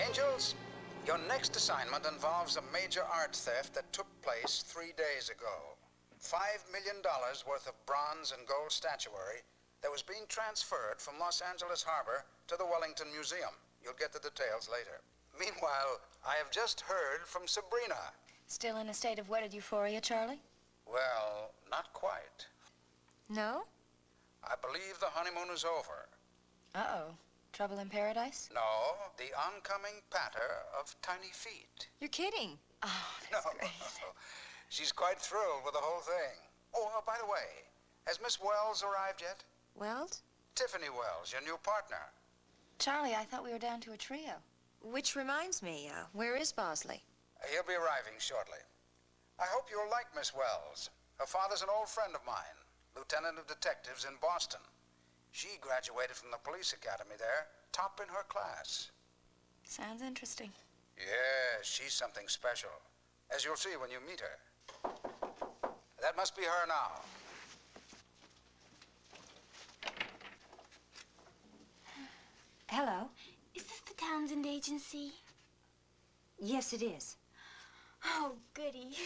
Angels, your next assignment involves a major art theft that took place 3 days ago. $5 million worth of bronze and gold statuary that was being transferred from Los Angeles Harbor to the Wellington Museum. You'll get the details later. Meanwhile, I have just heard from Sabrina. Still in a state of wedded euphoria, Charlie? Well, not quite. No? I believe the honeymoon is over. Uh-oh. Trouble in paradise? No, the oncoming patter of tiny feet. You're kidding. Oh, that's great. She's quite thrilled with the whole thing. Oh, by the way, has Miss Welles arrived yet? Wells? Tiffany Welles, your new partner. Charlie, I thought we were down to a trio. Which reminds me, where is Bosley? He'll be arriving shortly. I hope you'll like Miss Welles. Her father's an old friend of mine, lieutenant of detectives in Boston. She graduated from the police academy there, top in her class. Sounds interesting. Yeah, she's something special, as you'll see when you meet her. That must be her now. Hello. Is this the Townsend agency? Yes, it is. Oh, goody.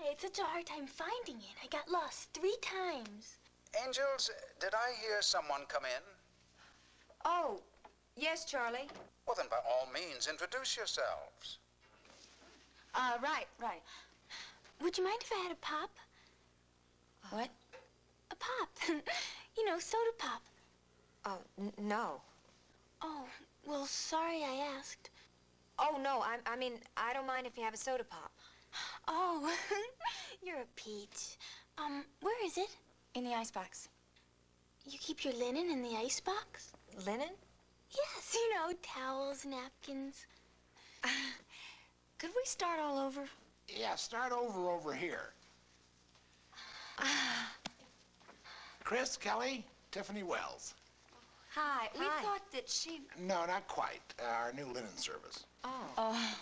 I had such a hard time finding it. I got lost 3 times. Angels, did I hear someone come in? Oh, yes, Charlie. Well, then, by all means, introduce yourselves. Right. Would you mind if I had a pop? What? A pop. You know, soda pop. Oh, no. Oh, well, sorry I asked. Oh, no, I mean, I don't mind if you have a soda pop. Oh, you're a peach. Where is it? In the icebox. You keep your linen in the icebox? Linen? Yes, you know, towels, napkins. Could we start all over? Yeah, start over here. Chris, Kelly, Tiffany Welles. Hi. We Hi. thought that she... No, not quite. Our new linen service. Oh.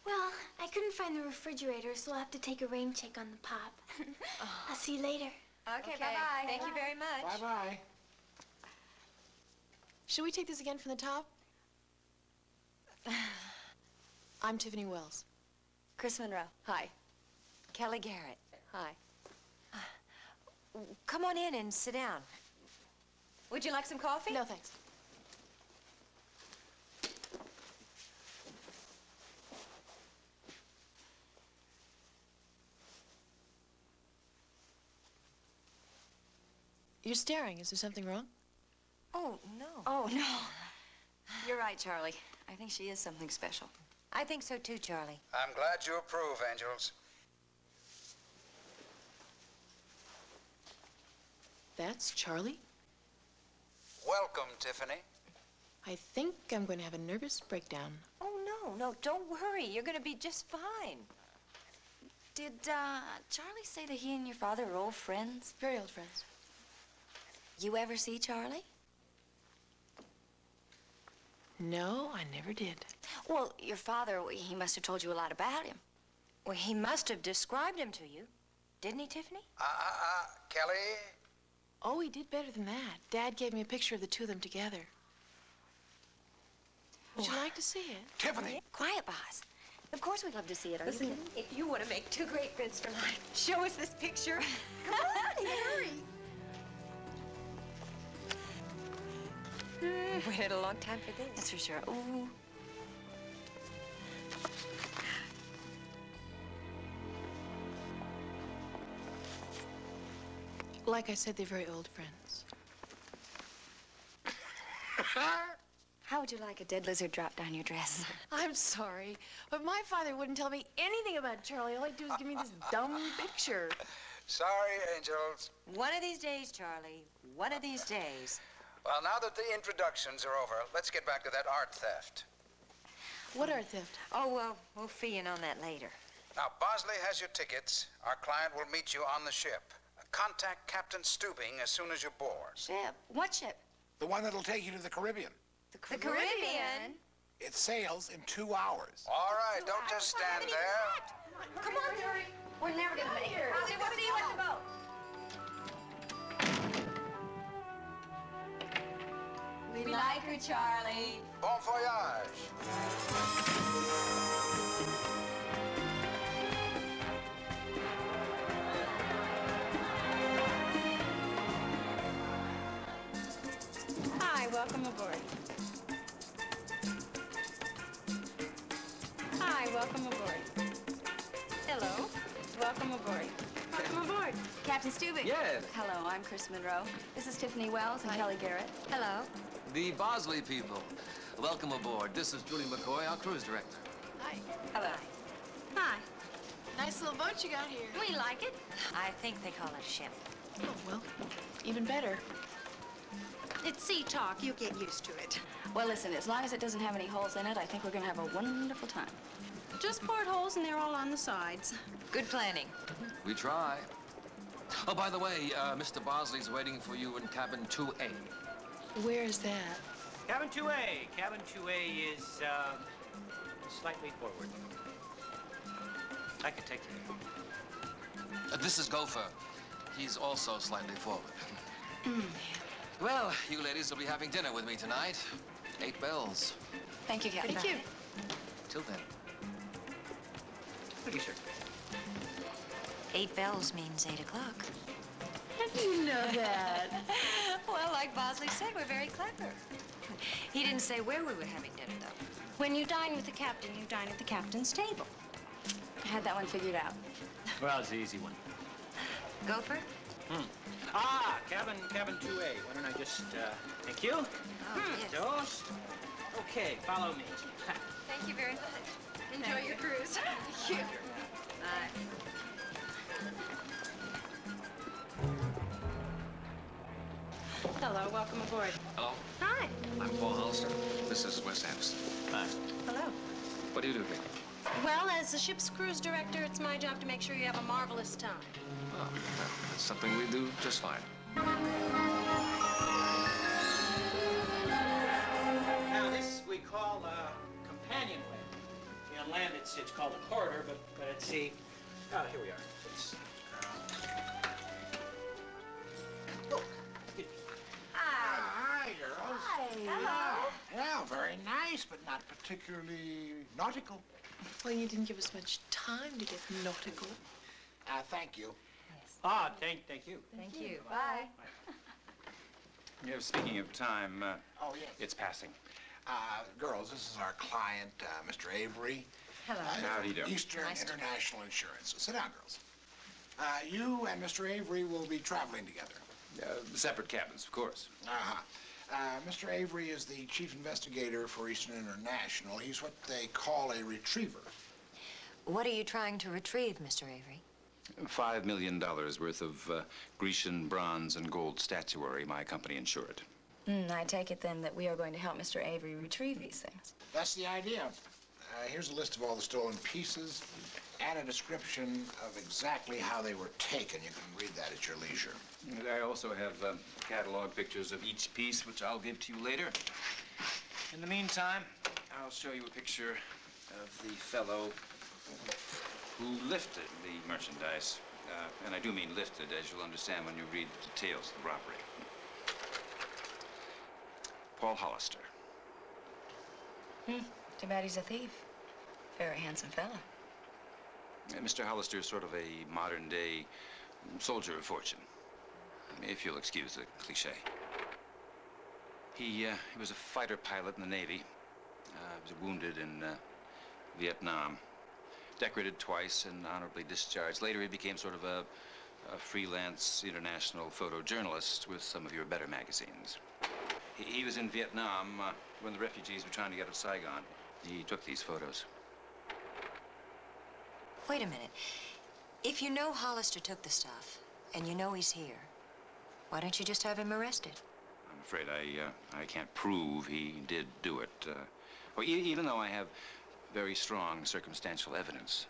Well, I couldn't find the refrigerator, so I'll have to take a rain check on the pop. I'll see you later. Okay, bye-bye. Thank you very much. Bye-bye. Should we take this again from the top? I'm Tiffany Welles. Chris Monroe. Hi. Kelly Garrett. Hi. Come on in and sit down. Would you like some coffee? No, thanks. You're staring. Is there something wrong? Oh, no. Oh, no. You're right, Charlie. I think she is something special. I think so too, Charlie. I'm glad you approve, Angels. That's Charlie? Welcome, Tiffany. I think I'm going to have a nervous breakdown. Oh, no, don't worry. You're going to be just fine. Did, Charlie say that he and your father are old friends? Very old friends. You ever see Charlie? No, I never did. Well, your father, he must have told you a lot about him. Well, he must have described him to you. Didn't he, Tiffany? Kelly? Oh, he did better than that. Dad gave me a picture of the two of them together. Would you like to see it? Tiffany! Quiet, boss. Of course we'd love to see it. Are Listen, you kidding? if you want to make 2 great friends for life, show us this picture. Come on, hurry. We waited a long time for this. That's for sure. Ooh. Like I said, they're very old friends. How would you like a dead lizard drop down your dress? I'm sorry, but my father wouldn't tell me anything about Charlie. All he'd do is give me this dumb picture. Sorry, Angels. One of these days, Charlie. One of these days. Well, now that the introductions are over, let's get back to that art theft. What art theft? Oh, well, we'll fill in on that later. Now, Bosley has your tickets. Our client will meet you on the ship. Contact Captain Stubing as soon as you're board. Ship? What ship? The one that'll take you to the Caribbean. The Caribbean? It sails in 2 hours. All right, don't just stand there. Come on, hurry. We're never gonna make it. We'll see you at the boat. We like like her, Charlie. Bon voyage. Hi, welcome aboard. Hi, welcome aboard. Hello, welcome aboard. Welcome aboard. Captain Stubing. Yes. Hello, I'm Chris Monroe. This is Tiffany Welles and Kelly Garrett. Hello. The Bosley people. Welcome aboard. This is Julie McCoy, our cruise director. Hi. Hello. Hi. Nice little boat you got here. We like it. I think they call it a ship. Oh, well, even better. It's sea talk. You get used to it. Well, listen, as long as it doesn't have any holes in it, I think we're gonna have a wonderful time. Just portholes and they're all on the sides. Good planning. We try. Oh, by the way, Mr. Bosley's waiting for you in cabin 2A. Where is that? Cabin 2A. Cabin 2A is slightly forward. I can take you. This is Gopher. He's also slightly forward. Well, you ladies will be having dinner with me tonight. 8 bells. Thank you, Captain. Thank you. Till then. Thank you, sir. 8 bells means 8 o'clock. How do you know that? Well, like Bosley said, we're very clever. He didn't say where we were having dinner, though. When you dine with the captain, you dine at the captain's table. I had that one figured out. Well, it's the easy one. Gopher? Cabin 2A. Why don't I just, thank you. Oh, yes. Toast. Okay, follow me. Thank you very much. Enjoy your cruise. Thank you. Bye. Hello, welcome aboard. Hello, Hi. I'm Paul Hollister. This is Wes Anderson. Hi. Hello. What do you do here? Well, as the ship's cruise director, it's my job to make sure you have a marvelous time. Oh, that's something we do just fine. Now, this we call a companionway. On land, it's called a corridor, but at sea, here we are. It's, oh, excuse me. Hi, girls. Hello. Yeah, very nice, but not particularly nautical. Well, you didn't give us much time to get nautical. Thank you. Thank you. Thank you. Bye. Yeah, speaking of time, Oh, yes. it's passing. Girls, this is our client, Mr. Avery. Hello. How do you do? Eastern Nice to meet you. International Insurance. Sit down, girls. You and Mr. Avery will be traveling together. Separate cabins, of course. Uh-huh. Mr. Avery is the chief investigator for Eastern International. He's what they call a retriever. What are you trying to retrieve, Mr. Avery? $5 million worth of Grecian bronze and gold statuary my company insured. I take it then that we are going to help Mr. Avery retrieve these things. That's the idea. Here's a list of all the stolen pieces and a description of exactly how they were taken. You can read that at your leisure. And I also have catalog pictures of each piece, which I'll give to you later. In the meantime, I'll show you a picture of the fellow who lifted the merchandise. And I do mean lifted, as you'll understand when you read the details of the robbery. Paul Hollister. Too bad he's a thief. Very handsome fella. Mr. Hollister is sort of a modern-day soldier of fortune, if you'll excuse the cliche. He was a fighter pilot in the Navy. Was wounded in Vietnam. Decorated twice and honorably discharged. Later, he became sort of a freelance international photojournalist with some of your better magazines. He was in Vietnam when the refugees were trying to get out of Saigon. He took these photos. Wait a minute. If you know Hollister took the stuff, and you know he's here, why don't you just have him arrested? I'm afraid I can't prove he did do it. Even though I have very strong circumstantial evidence,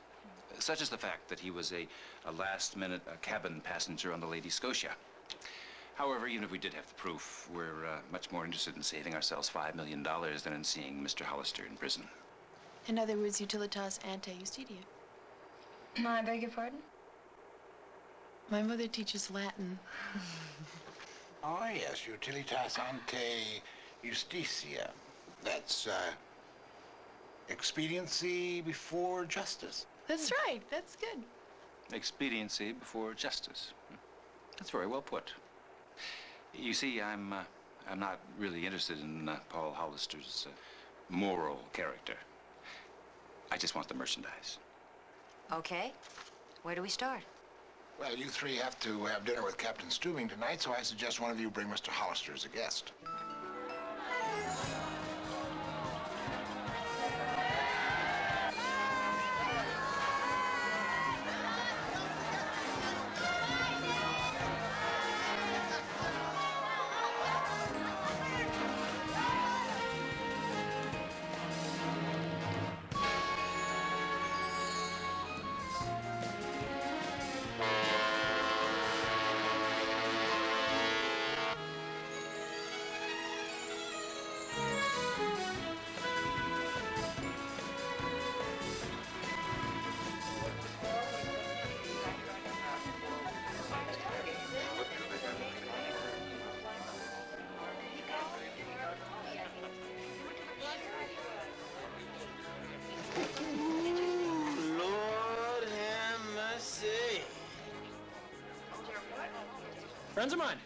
such as the fact that he was a last-minute cabin passenger on the Lady Scotia. However, even if we did have the proof, we're much more interested in saving ourselves $5 million than in seeing Mr. Hollister in prison. In other words, utilitas ante justitia. I beg your pardon? My mother teaches Latin. Oh, yes, utilitas ante Justicia. That's, expediency before justice. That's right. That's good. Expediency before justice. That's very well put. You see, I'm not really interested in Paul Hollister's moral character. I just want the merchandise. Okay. Where do we start? Well, you three have to have dinner with Captain Stubing tonight, so I suggest one of you bring Mr. Hollister as a guest. Friends of mine.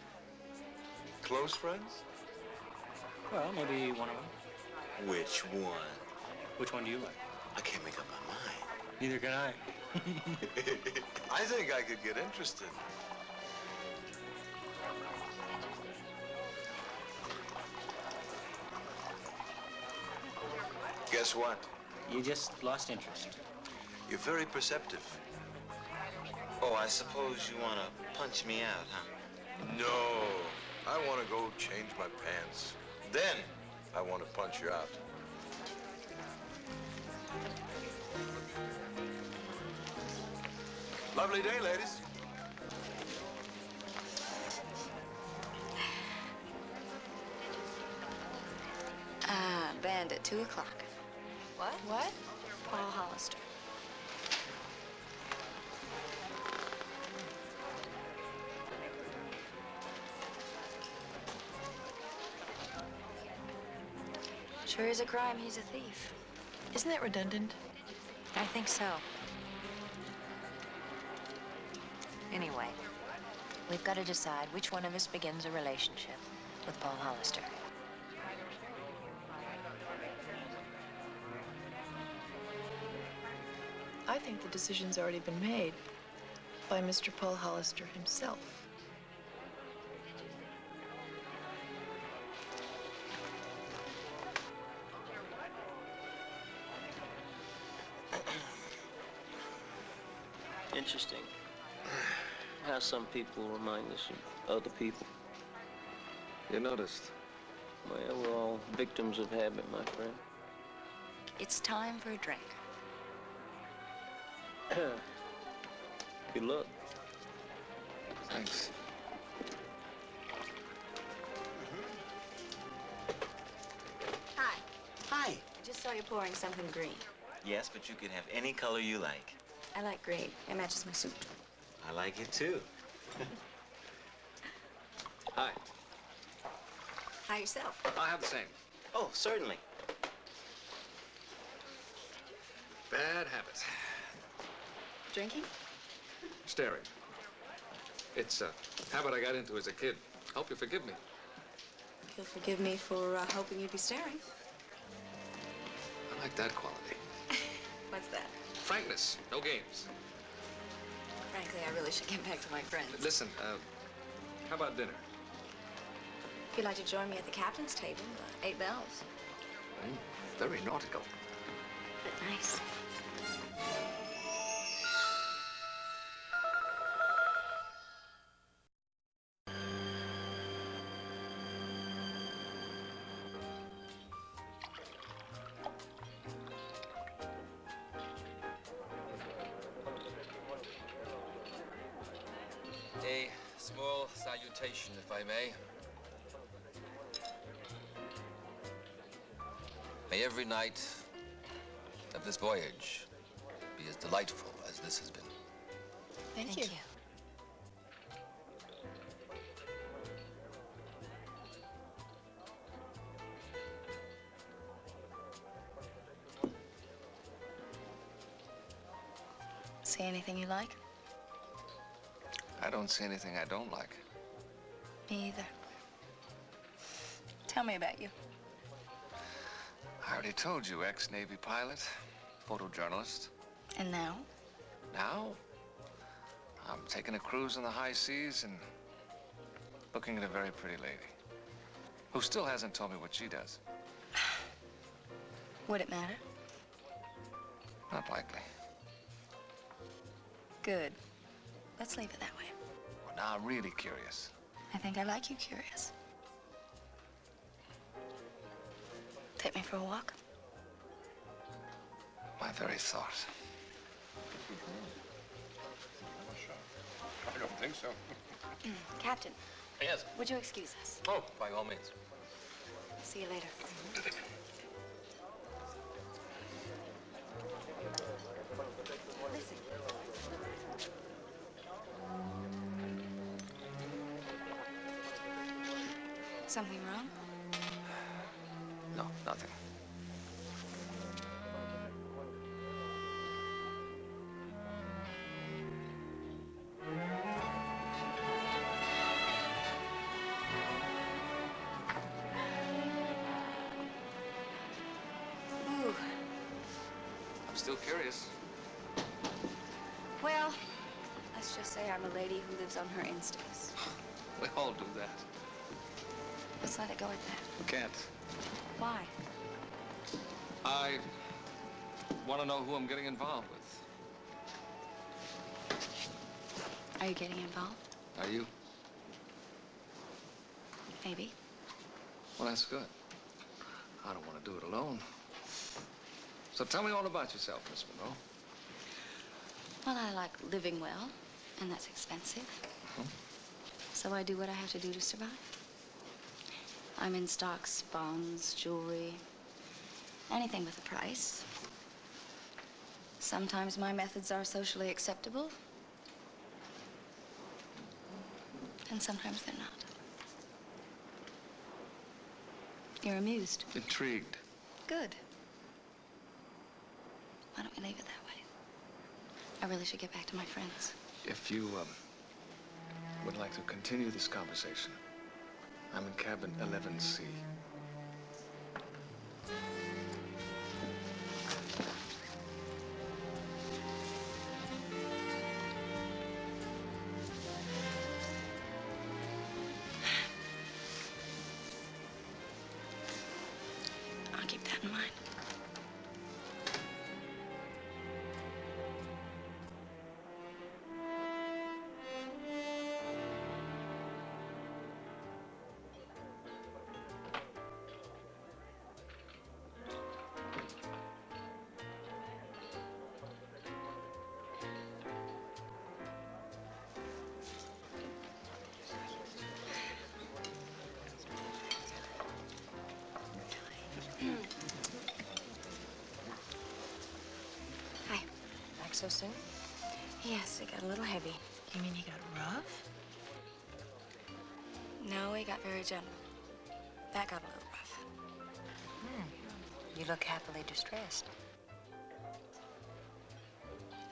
Close friends? Well, maybe one of them. Which one? Which one do you like? I can't make up my mind. Neither can I. I think I could get interested. Guess what? You just lost interest. You're very perceptive. Oh, I suppose you want to punch me out, huh? No, I want to go change my pants. Then I want to punch you out. Lovely day, ladies. Band at 2 o'clock. What? What? Paul Hollister. Sure is a crime he's a thief. Isn't that redundant? I think so. Anyway, we've got to decide which one of us begins a relationship with Paul Hollister. I think the decision's already been made by Mr. Paul Hollister himself. Interesting how some people remind us of other people. You noticed? Well, we're all victims of habit, my friend. It's time for a drink. Good luck. Thanks. Hi. Hi. I just saw you pouring something green. Yes, but you can have any color you like. I like green. It matches my suit. I like it too. Hi. Hi yourself. I have the same. Oh, certainly. Bad habit. Drinking? Staring. It's a habit I got into as a kid. Hope you forgive me. You'll forgive me for hoping you'd be staring. I like that quality. What's that? Frankness. No games. Frankly, I really should get back to my friends. Listen, how about dinner? If you'd like to join me at the captain's table, 8 bells. Very nautical. But nice. A small salutation, if I may. May every night of this voyage be as delightful as this has been. Thank you. See anything you like? I don't see anything I don't like. Me either. Tell me about you. I already told you, ex-Navy pilot, photojournalist. And now? Now, I'm taking a cruise in the high seas and looking at a very pretty lady who still hasn't told me what she does. Would it matter? Not likely. Good. Let's leave it that way. Well, now I'm really curious. I think I like you curious. Take me for a walk? My very thought. I don't think so. Captain, Yes. would you excuse us? Oh, by all means. See you later. Listen. Something wrong? No, nothing. Ooh. I'm still curious. Well, let's just say I'm a lady who lives on her instincts. We all do that. Let's let it go at that. Can't. Why? I want to know who I'm getting involved with. Are you getting involved? Are you? Maybe. Well, that's good. I don't want to do it alone. So tell me all about yourself, Miss Monroe. Well, I like living well, and that's expensive. So I do what I have to do to survive. I'm in stocks, bonds, jewelry, anything with a price. Sometimes my methods are socially acceptable, and sometimes they're not. You're amused. Intrigued. Good. Why don't we leave it that way? I really should get back to my friends. If you would like to continue this conversation, I'm in cabin 11C. I'll keep that in mind. Hi. Back so soon? Yes, it got a little heavy. You mean he got rough? No, it got very gentle. That got a little rough. You look happily distressed.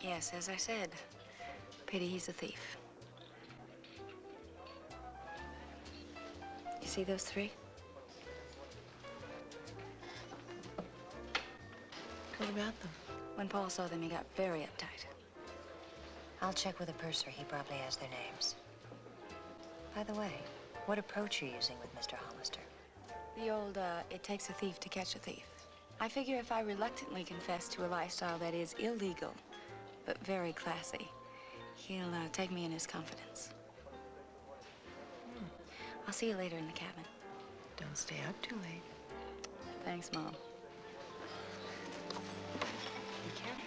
Yes, as I said, pity he's a thief. You see those three? What about them? When Paul saw them, he got very uptight. I'll check with the purser. He probably has their names. By the way, what approach are you using with Mr. Hollister? The old, it takes a thief to catch a thief. I figure if I reluctantly confess to a lifestyle that is illegal, but very classy, he'll take me in his confidence. I'll see you later in the cabin. Don't stay up too late. Thanks, Mom. Be careful.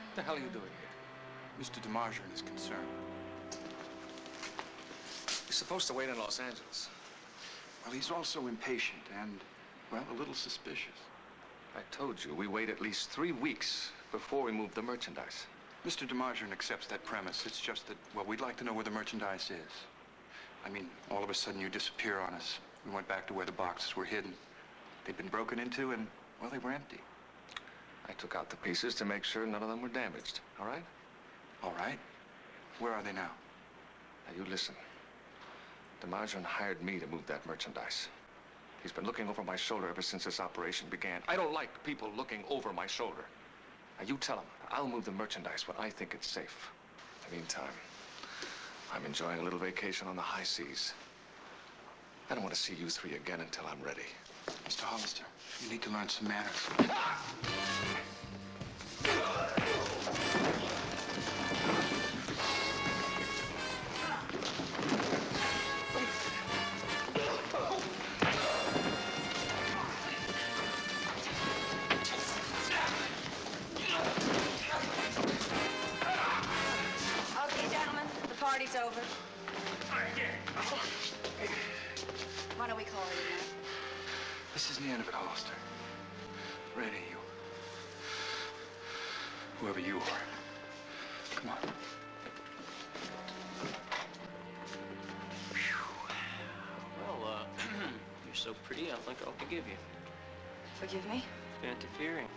What the hell are you doing here? Mr. DeMargin is concerned. You're supposed to wait in Los Angeles. Well, he's also impatient and, well, a little suspicious. I told you, we wait at least 3 weeks before we move the merchandise. Mr. DeMargin accepts that premise. It's just that, well, we'd like to know where the merchandise is. I mean, all of a sudden you disappear on us. We went back to where the boxes were hidden. They'd been broken into and, well, they were empty. I took out the pieces to make sure none of them were damaged, all right? All right. Where are they now? Now, you listen. DeMargin hired me to move that merchandise. He's been looking over my shoulder ever since this operation began. I don't like people looking over my shoulder. Now, you tell him I'll move the merchandise when I think it's safe. In the meantime, I'm enjoying a little vacation on the high seas. I don't want to see you three again until I'm ready. Mr. Hollister, you need to learn some manners. Okay, gentlemen, the party's over. Why don't we call it a night? This is the end of it, Hollister. Ready, you. Whoever you are. Come on. Well, you're so pretty, I think I'll forgive you. Forgive me? For interfering.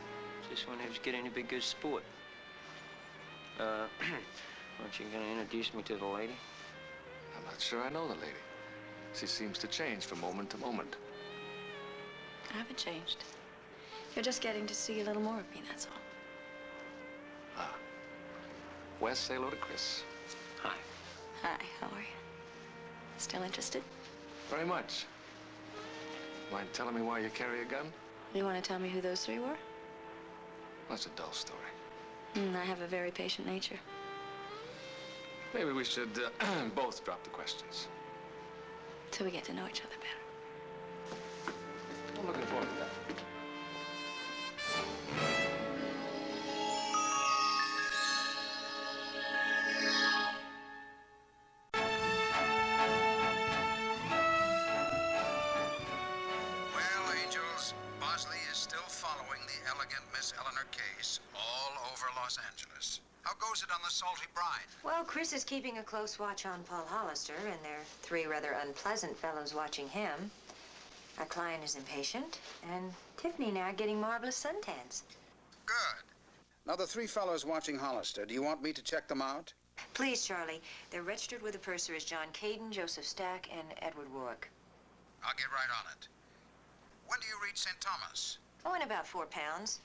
Just when I was getting to be good sport. Aren't you gonna introduce me to the lady? I'm not sure I know the lady. She seems to change from moment to moment. I haven't changed. You're just getting to see a little more of me, that's all. Ah. Wes, say hello to Chris. Hi. Hi, how are you? Still interested? Very much. Mind telling me why you carry a gun? You want to tell me who those three were? That's a dull story. I have a very patient nature. Maybe we should both drop the questions. Till we get to know each other better. I'm looking forward to that. Well, Angels, Bosley is still following the elegant Miss Eleanor case all over Los Angeles. How goes it on the Salty Brine? Well, Chris is keeping a close watch on Paul Hollister, and there are three rather unpleasant fellows watching him. Our client is impatient, and Tiffany now getting marvelous suntans. Good. Now, the three fellows watching Hollister, do you want me to check them out? Please, Charlie. They're registered with the purser as John Caden, Joseph Stack, and Edward Rourke. I'll get right on it. When do you reach St. Thomas? Oh, in about 4 pounds.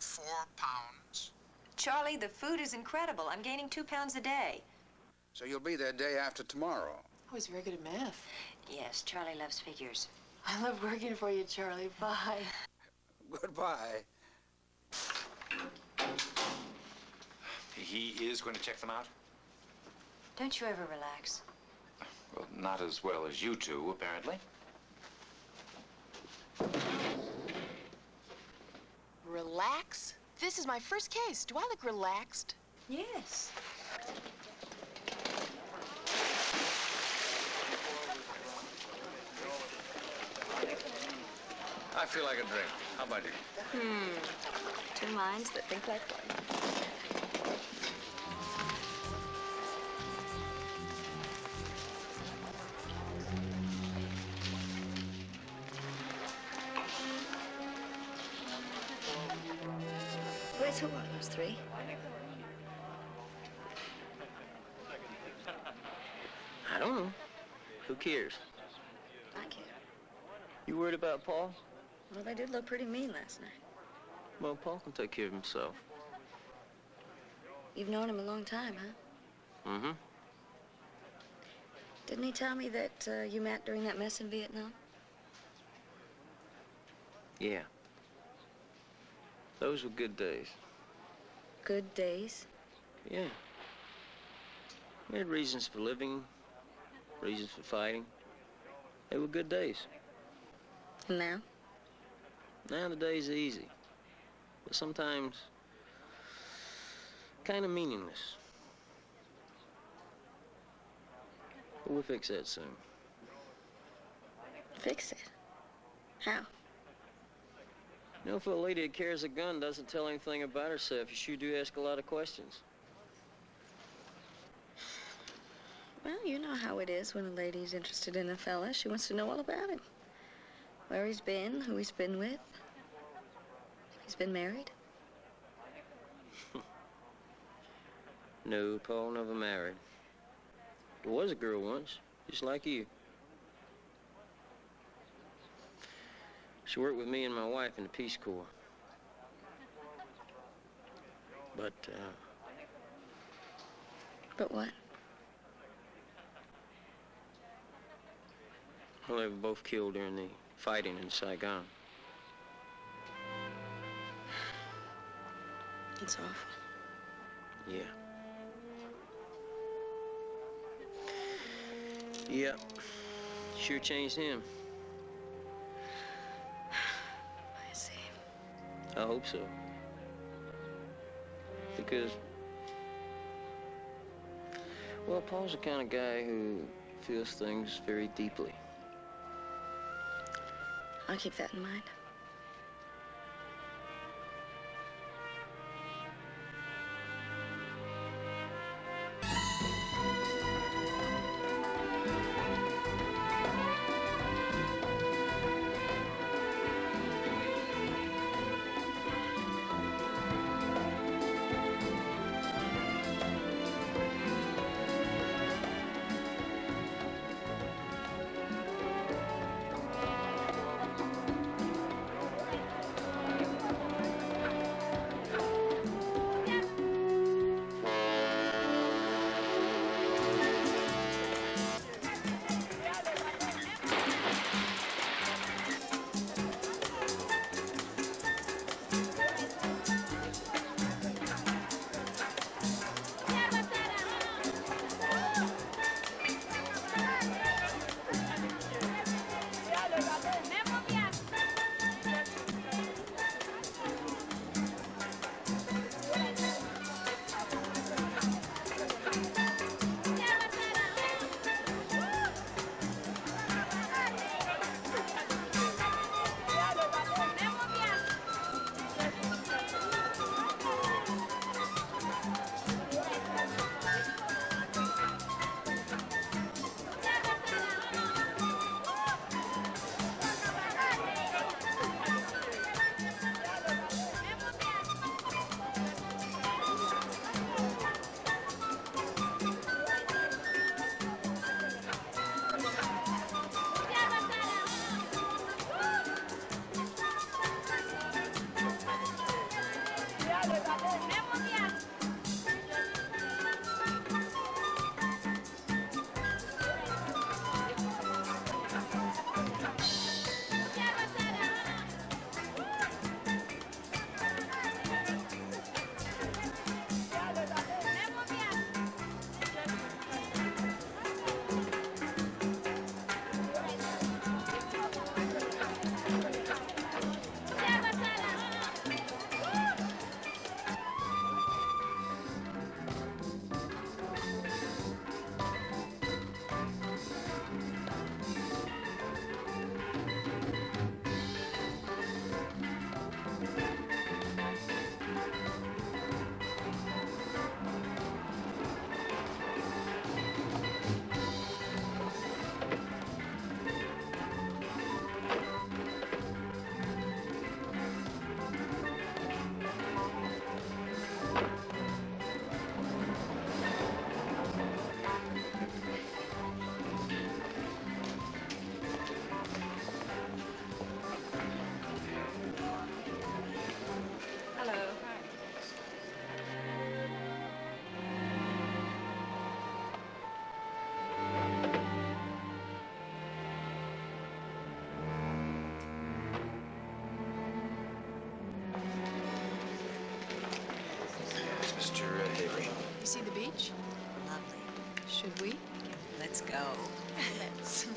4 pounds? Charlie, the food is incredible. I'm gaining 2 pounds a day. So you'll be there day after tomorrow. Oh, he's very good at math. Yes, Charlie loves figures. I love working for you, Charlie. Bye. Goodbye. He is going to check them out? Don't you ever relax? Well, not as well as you two, apparently. Relax? This is my first case. Do I look relaxed? Yes. I feel like a drink. How about you? Two minds that think like one. Where's who are those three? I don't know. Who cares? I care. You worried about Paul? Well, they did look pretty mean last night. Well, Paul can take care of himself. You've known him a long time, huh? Mm-hmm. Didn't he tell me that you met during that mess in Vietnam? Yeah. Those were good days. Good days? Yeah. We had reasons for living, reasons for fighting. They were good days. And now? Now the days are easy. But sometimes kind of meaningless. But we'll fix that soon. Fix it? How? You know, if a lady that carries a gun doesn't tell anything about herself, you sure do ask a lot of questions. Well, you know how it is when a lady's interested in a fella. She wants to know all about him. Where he's been, who he's been with. He's been married? No, Paul never married. There was a girl once, just like you. She worked with me and my wife in the Peace Corps. But what? Well, they were both killed during the fighting in Saigon. It's awful. Yeah. Yeah. Sure changed him. I see. I hope so. Because, well, Paul's the kind of guy who feels things very deeply. I'll keep that in mind. Mr. Avery. You see the beach? Lovely. Should we? Let's go. Let's.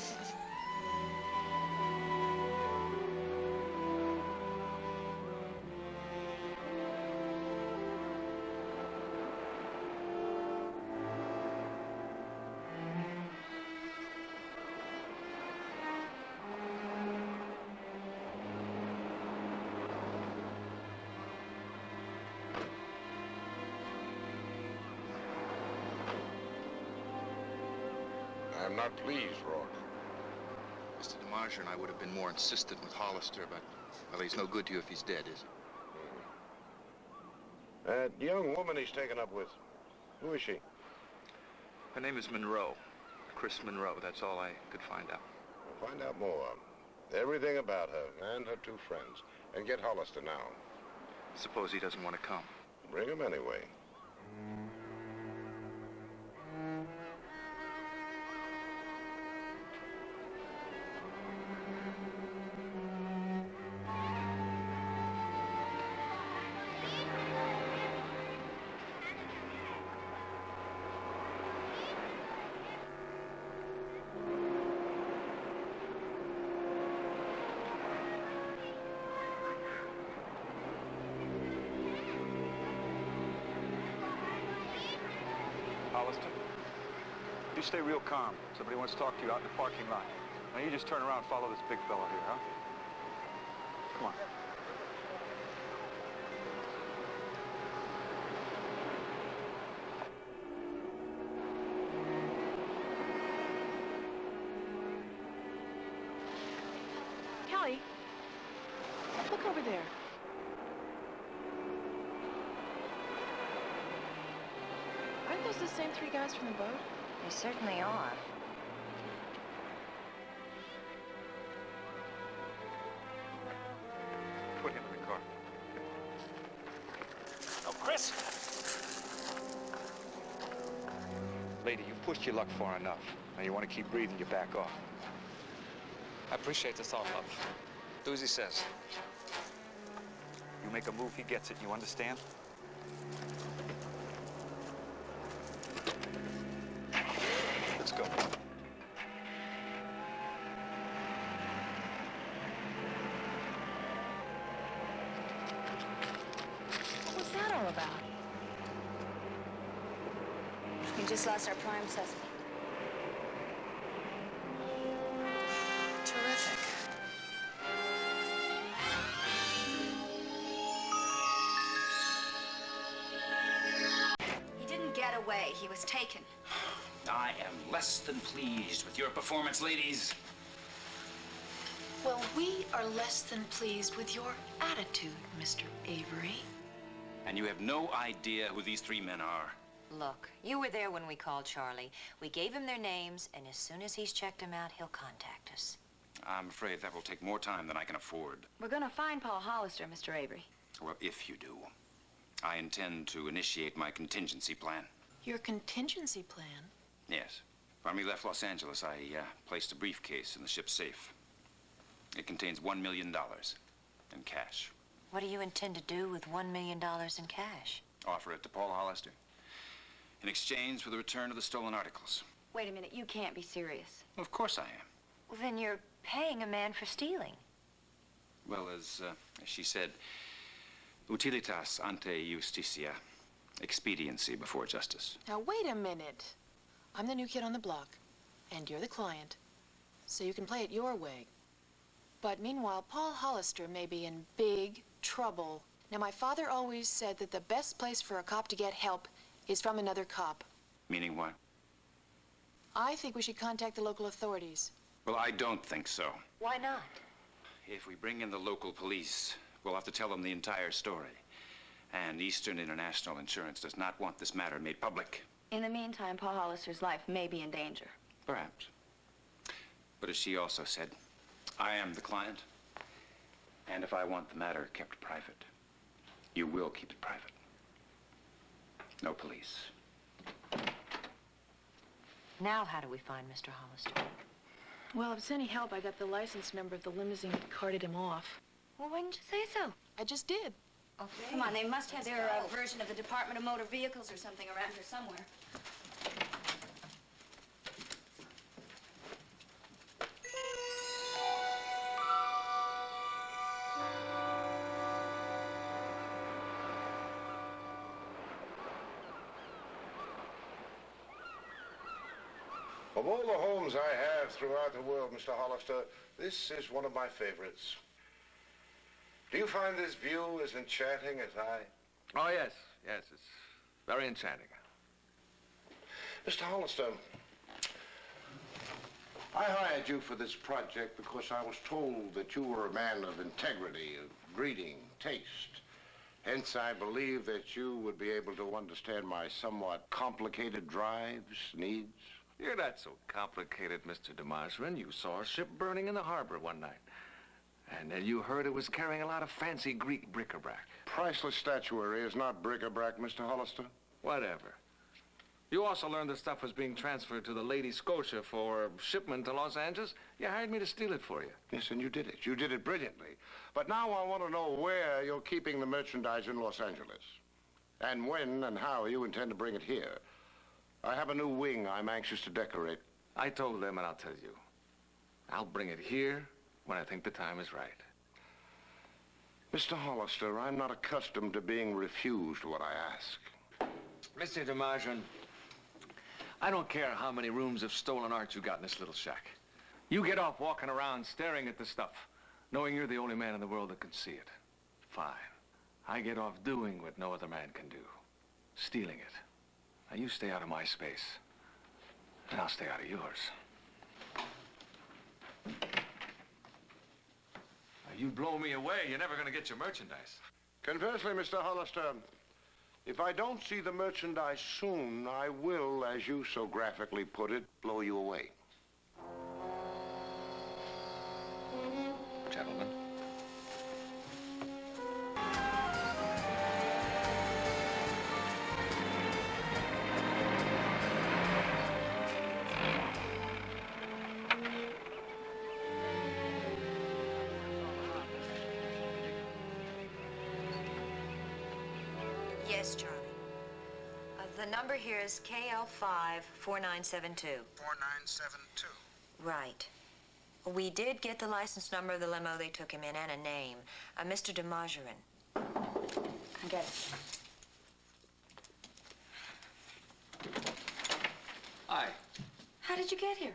not pleased, Rourke. Mr. DeMarger and I would have been more insistent with Hollister, but, well, he's no good to you if he's dead, is he? That young woman he's taken up with, who is she? Her name is Monroe. Chris Monroe. That's all I could find out. We'll find out more. Everything about her and her two friends. And get Hollister now. Suppose he doesn't want to come. Bring him anyway. Hollister, you stay real calm. Somebody wants to talk to you out in the parking lot. Now you just turn around and follow this big fellow here, huh? Come on. Kelly, look over there. Aren't those the same three guys from the boat? They certainly are. Put him in the car. Oh, Chris! Lady, you've pushed your luck far enough. Now you want to keep breathing, you back off. I appreciate the thought, love. Do as he says. You make a move, he gets it. You understand? Let's go. What was that all about? We just lost our prime suspect. Terrific. He didn't get away. He was taken. I am less than pleased with your performance, ladies. Well, we are less than pleased with your attitude, Mr. Avery. And you have no idea who these three men are. Look, you were there when we called Charlie. We gave him their names, and as soon as he's checked them out, he'll contact us. I'm afraid that will take more time than I can afford. We're gonna find Paul Hollister, Mr. Avery. Well, if you do, I intend to initiate my contingency plan. Your contingency plan? Yes. When we left Los Angeles, I placed a briefcase in the ship's safe. It contains $1 million in cash. What do you intend to do with $1 million in cash? Offer it to Paul Hollister in exchange for the return of the stolen articles. Wait a minute, you can't be serious. Of course I am. Well, then you're paying a man for stealing. Well, as she said, utilitas ante justitia, expediency before justice. Now, wait a minute. I'm the new kid on the block, and you're the client, so you can play it your way. But meanwhile, Paul Hollister may be in big trouble. Now, my father always said that the best place for a cop to get help is from another cop. Meaning what? I think we should contact the local authorities. Well, I don't think so. Why not? If we bring in the local police, we'll have to tell them the entire story. And Eastern International Insurance does not want this matter made public. In the meantime, Paul Hollister's life may be in danger. Perhaps. But as she also said, I am the client. And if I want the matter kept private, you will keep it private. No police. Now how do we find Mr. Hollister? Well, if it's any help, I got the license number of the limousine that carted him off. Well, why didn't you say so? I just did. Okay. Come on, they must have their version of the Department of Motor Vehicles or something around here somewhere. Of all the homes I have throughout the world, Mr. Hollister, this is one of my favorites. Do you find this view as enchanting as I? Oh, yes. Yes, it's very enchanting. Mr. Hollister, I hired you for this project because I was told that you were a man of integrity, of breeding, taste. Hence, I believe that you would be able to understand my somewhat complicated drives, needs. You're not so complicated, Mr. DeMargerin. You saw a ship burning in the harbor one night. And then you heard it was carrying a lot of fancy Greek bric-a-brac. Priceless statuary is not bric-a-brac, Mr. Hollister. Whatever. You also learned the stuff was being transferred to the Lady Scotia for shipment to Los Angeles. You hired me to steal it for you. Yes, and you did it. You did it brilliantly. But now I want to know where you're keeping the merchandise in Los Angeles. And when and how you intend to bring it here. I have a new wing I'm anxious to decorate. I told them, and I'll tell you. I'll bring it here when I think the time is right. Mr. Hollister, I'm not accustomed to being refused what I ask. Mr. DeMargerin, I don't care how many rooms of stolen art you got in this little shack. You get off walking around staring at the stuff, knowing you're the only man in the world that can see it. Fine. I get off doing what no other man can do. Stealing it. Now you stay out of my space, and I'll stay out of yours. Now, you blow me away, you're never gonna get your merchandise. Conversely, Mr. Hollister, if I don't see the merchandise soon, I will, as you so graphically put it, blow you away. Gentlemen. Yes, Charlie. The number here is KL54972. 4972. Right. We did get the license number of the limo they took him in and a name. Mr. DeMargerin. I get it. Hi. How did you get here?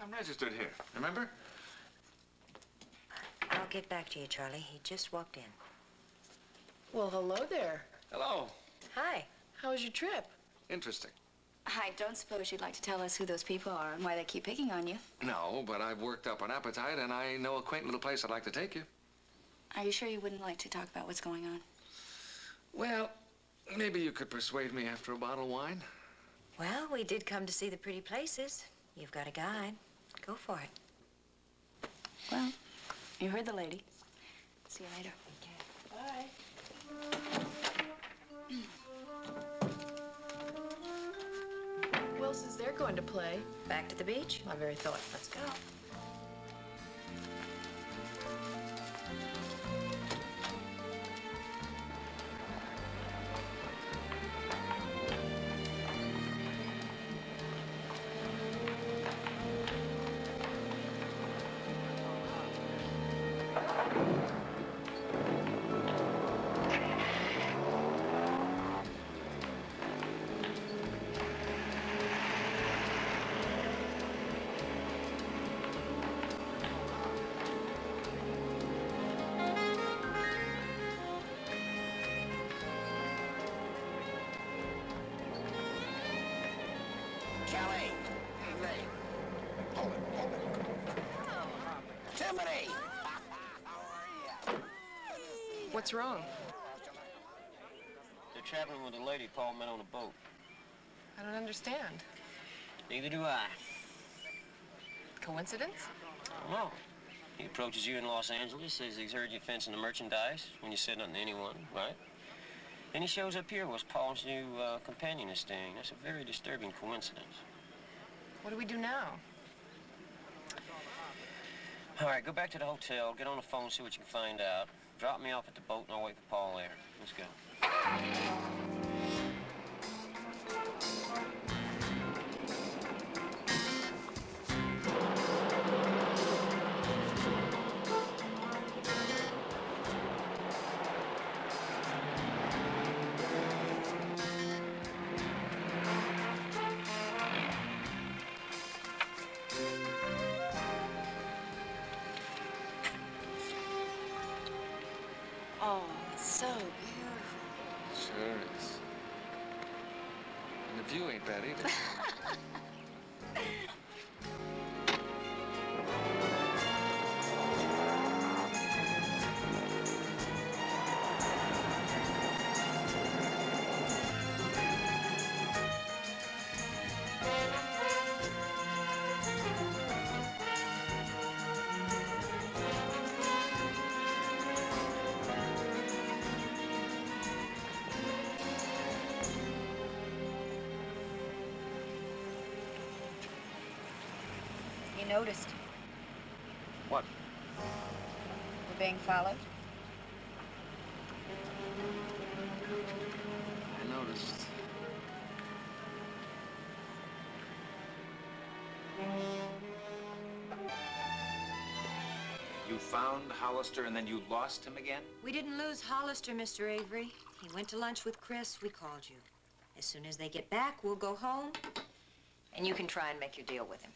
I'm registered here, remember? I'll get back to you, Charlie. He just walked in. Well, hello there. Hello. Hi. How was your trip? Interesting. I don't suppose you'd like to tell us who those people are and why they keep picking on you. No, but I've worked up an appetite, and I know a quaint little place I'd like to take you. Are you sure you wouldn't like to talk about what's going on? Well, maybe you could persuade me after a bottle of wine. Well, we did come to see the pretty places. You've got a guide. Go for it. Well, you heard the lady. See you later. Bye. Who else is there going to play? Back to the beach? My very thought. Let's go. Kelly! Hold it. Tiffany! What's wrong? They're traveling with a lady Paul met on a boat. I don't understand. Neither do I. Coincidence? I don't know. He approaches you in Los Angeles, says he's heard you fencing the merchandise when you said nothing to anyone, right? Then he shows up here where Paul's new companion is staying. That's a very disturbing coincidence. What do we do now? All right, go back to the hotel, get on the phone, see what you can find out. Drop me off at the boat, and I'll wait for Paul there. Let's go. Oh, so beautiful. Sure is. And the view ain't bad either. noticed. What? We're being followed. I noticed. You found Hollister and then you lost him again? We didn't lose Hollister, Mr. Avery. He went to lunch with Chris. We called you. As soon as they get back, we'll go home, and you can try and make your deal with him.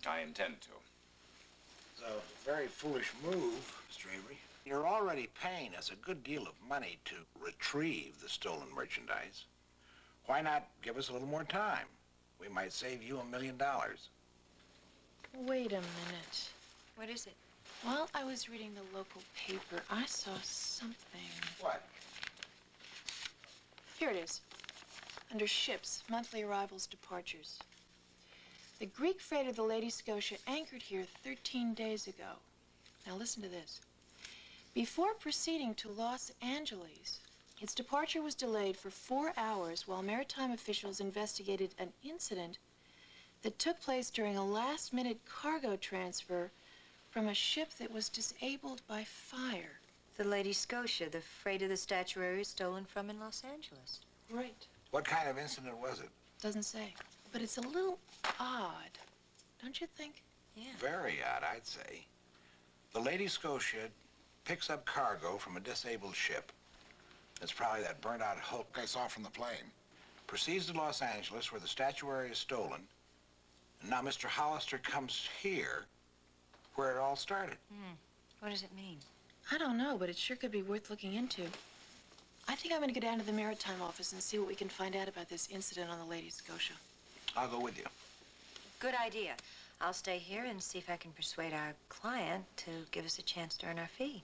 I intend to. It's a very foolish move, Mr. Avery. You're already paying us a good deal of money to retrieve the stolen merchandise. Why not give us a little more time? We might save you $1 million. Wait a minute. What is it? While I was reading the local paper, I saw something. What? Here it is. Under ships, monthly arrivals, departures. The Greek freighter, the Lady Scotia, anchored here 13 days ago. Now listen to this. Before proceeding to Los Angeles, its departure was delayed for 4 hours while maritime officials investigated an incident that took place during a last-minute cargo transfer from a ship that was disabled by fire. The Lady Scotia, the freighter the statuary was stolen from in Los Angeles. Right. What kind of incident was it? Doesn't say. But it's a little odd, don't you think? Yeah. Very odd, I'd say. The Lady Scotia picks up cargo from a disabled ship. It's probably that burnt-out hulk I saw from the plane. Proceeds to Los Angeles, where the statuary is stolen. And now Mr. Hollister comes here, where it all started. What does it mean? I don't know, but it sure could be worth looking into. I think I'm going to go down to the maritime office and see what we can find out about this incident on the Lady Scotia. I'll go with you. Good idea. I'll stay here and see if I can persuade our client to give us a chance to earn our fee.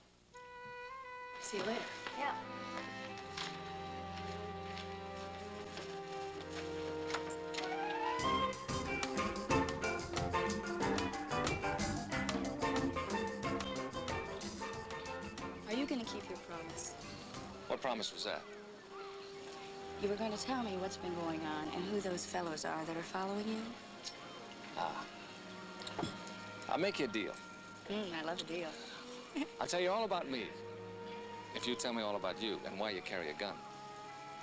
See you later. Yeah. Are you going to keep your promise? What promise was that? You were going to tell me what's been going on and who those fellows are that are following you? I'll make you a deal. I love a deal. I'll tell you all about me if you tell me all about you and why you carry a gun.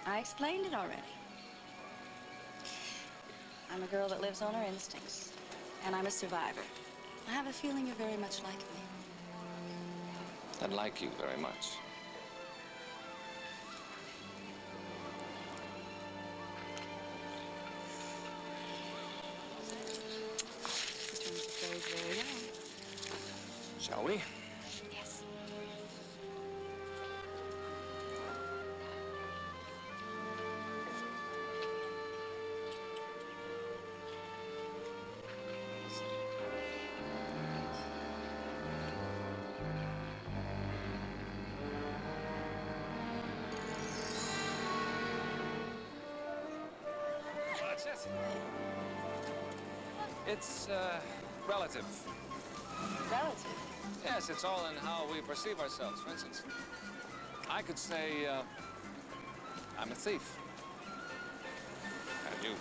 I explained it already. I'm a girl that lives on her instincts, and I'm a survivor. I have a feeling you're very much like me. I'd like you very much. Very well. Shall we? Yes. That's it. It's, relative. Relative? Yes, it's all in how we perceive ourselves. For instance, I could say, I'm a thief. And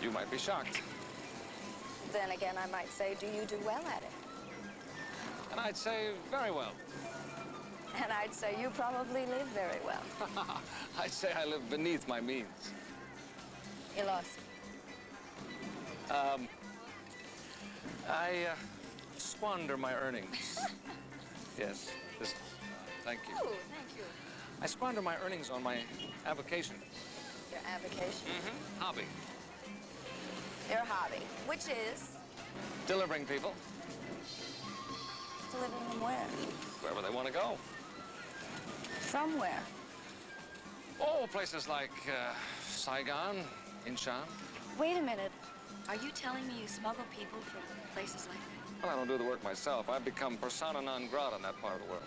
you might be shocked. Then again, I might say, do you do well at it? And I'd say, very well. And I'd say, you probably live very well. I'd say I live beneath my means. You lost. I squander my earnings. Yes, thank you. Oh, thank you. I squander my earnings on my avocation. Your avocation? Hobby. Your hobby, which is? Delivering people. Delivering them where? Wherever they want to go. From where? Oh, places like Saigon, Incheon. Wait a minute. Are you telling me you smuggle people from places like that? Well, I don't do the work myself. I've become persona non grata in that part of the world.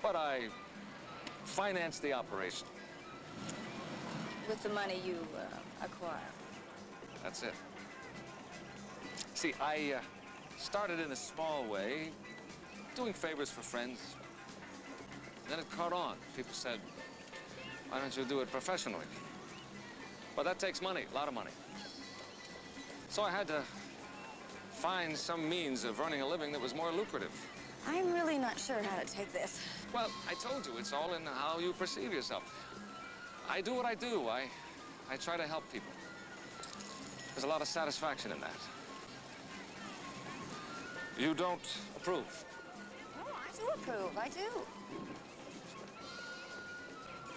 But I finance the operation. With the money you acquire? That's it. See, I started in a small way, doing favors for friends. Then it caught on. People said, why don't you do it professionally? But that takes money, a lot of money. So I had to find some means of earning a living that was more lucrative. I'm really not sure how to take this. Well, I told you, it's all in how you perceive yourself. I do what I do. I try to help people. There's a lot of satisfaction in that. You don't approve? Oh, I do approve. I do.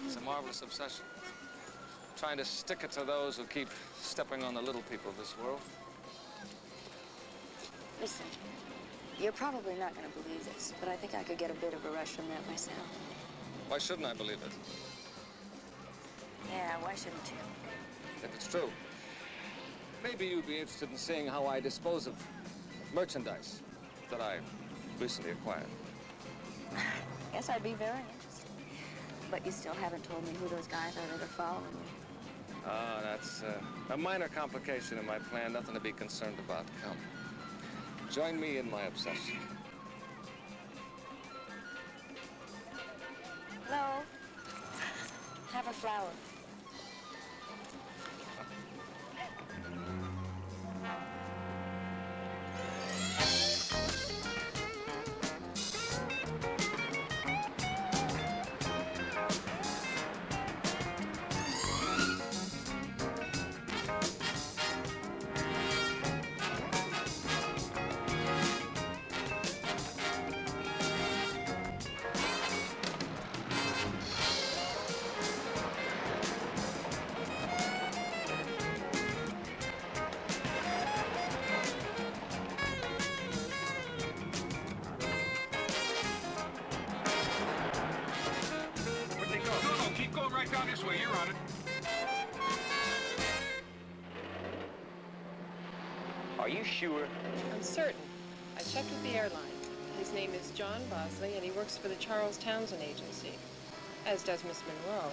It's a marvelous obsession. Trying to stick it to those who keep stepping on the little people of this world. Listen, you're probably not going to believe this, but I think I could get a bit of a rush from that myself. Why shouldn't I believe it? Yeah, why shouldn't you? If it's true. Maybe you'd be interested in seeing how I dispose of merchandise that I recently acquired. Yes, I'd be very interested. But you still haven't told me who those guys are that are following you. Ah, that's a minor complication in my plan, nothing to be concerned about. Come. Join me in my obsession. Hello. Have a flower. Down this way, you're on it. Are you sure? I'm certain. I checked with the airline. His name is John Bosley, and he works for the Charles Townsend Agency, as does Miss Monroe.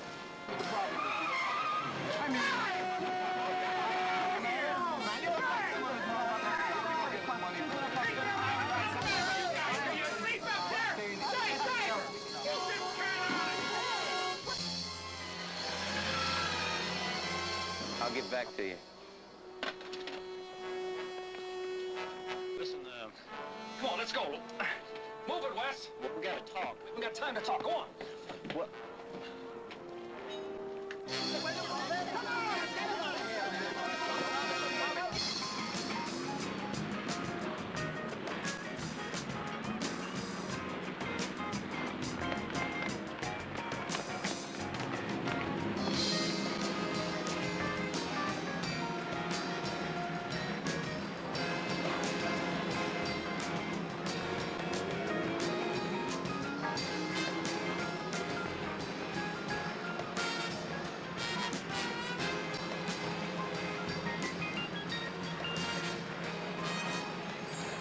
I'll get back to you. Listen, come on, let's go. Move it, Wes. Well, we gotta talk. We haven't got time to talk. Go on. What?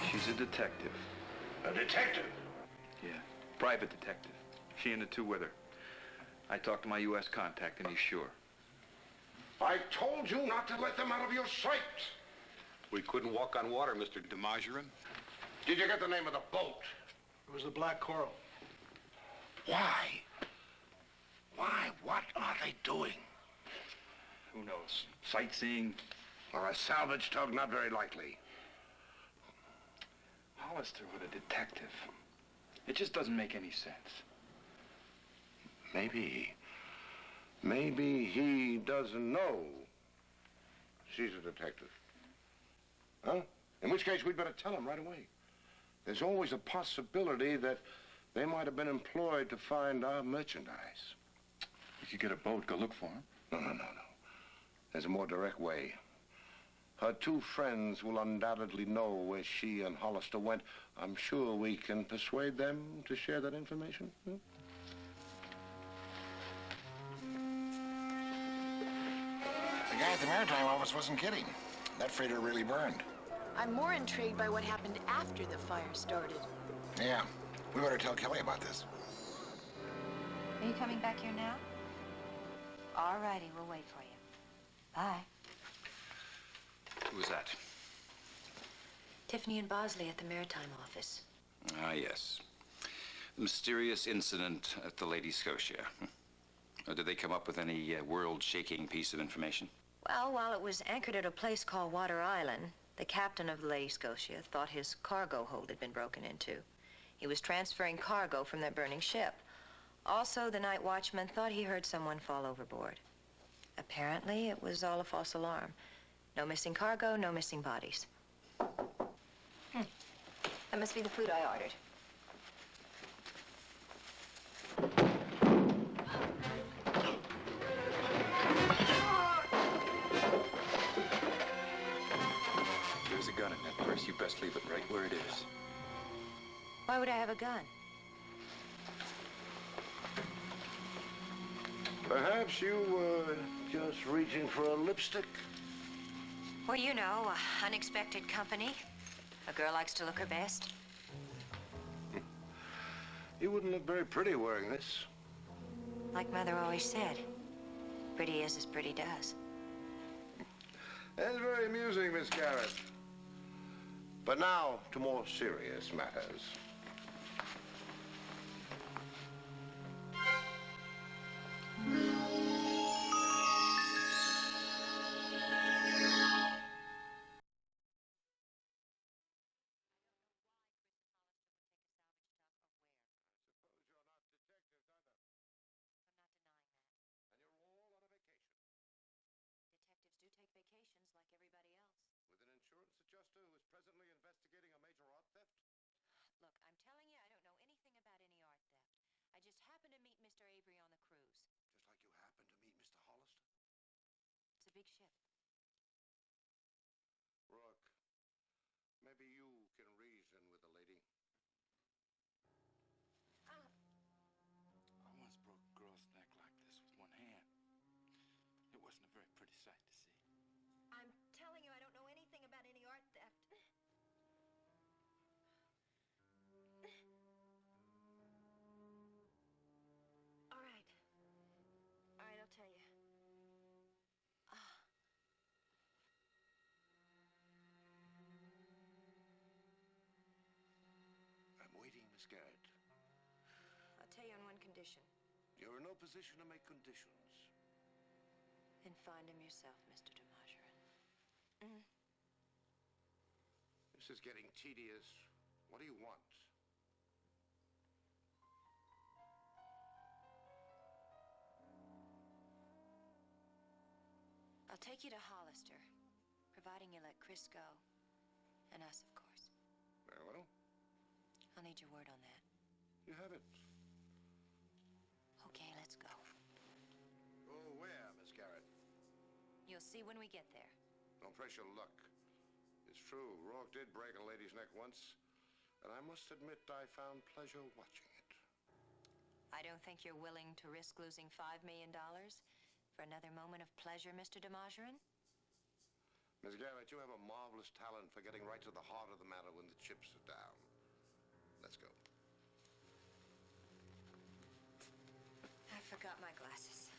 She's a detective. A detective? Yeah, private detective. She and the two with her. I talked to my U.S. contact, and he's sure. I told you not to let them out of your sight. We couldn't walk on water, Mr. DeMargerin. Did you get the name of the boat? It was the Black Coral. Why? Why? What are they doing? Who knows? Sightseeing? Or a salvage tug, not very likely. Hollister with a detective. It just doesn't make any sense. Maybe he doesn't know she's a detective. Huh? In which case, we'd better tell him right away. There's always a possibility that they might have been employed to find our merchandise. We could get a boat, go look for him. No. There's a more direct way. Her two friends will undoubtedly know where she and Hollister went. I'm sure we can persuade them to share that information. The guy at the maritime office wasn't kidding. That freighter really burned. I'm more intrigued by what happened after the fire started. Yeah, we better tell Kelly about this. Are you coming back here now? All righty, we'll wait for you. Bye. Who was that? Tiffany and Bosley at the maritime office. Ah, yes. The mysterious incident at the Lady Scotia. Did they come up with any world-shaking piece of information? Well, while it was anchored at a place called Water Island, The captain of the Lady Scotia thought his cargo hold had been broken into. He was transferring cargo from that burning ship. Also, the night watchman thought he heard someone fall overboard. Apparently, it was all a false alarm. No missing cargo, no missing bodies. That must be the food I ordered. There's a gun in that purse. You best leave it right where it is. Why would I have a gun? Perhaps you were just reaching for a lipstick? Well, you know, unexpected company. A girl likes to look her best. You wouldn't look very pretty wearing this. Like Mother always said, pretty is as pretty does. That's very amusing, Miss Garrett. But now to more serious matters. Detectives do take vacations like everybody else. With an insurance adjuster who is presently investigating a major art theft? Look, I'm telling you, I don't know anything about any art theft. I just happened to meet Mr. Avery on the cruise. Just like you happened to meet Mr. Hollister? It's a big ship. Rook, maybe you can reason with the lady. I once broke a girl's neck like this with one hand. It wasn't a very pretty sight to see. I'm telling you, I don't know anything about any art theft. All right. All right, I'll tell you. I'm waiting, Miss Garrett. I'll tell you on one condition. You're in no position to make conditions. Then find him yourself, Mr. de Margerin. This is getting tedious. What do you want? I'll take you to Hollister, providing you let Chris go. And us, of course. Very well. I'll need your word on that. You have it. Okay, let's go. Go where, Miss Garrett? You'll see when we get there. Don't press your luck. It's true, Rourke did break a lady's neck once, and I must admit I found pleasure watching it. I don't think you're willing to risk losing $5 million for another moment of pleasure, Mr. de Margerin? Miss Garrett, you have a marvelous talent for getting right to the heart of the matter when the chips are down. Let's go. I forgot my glasses.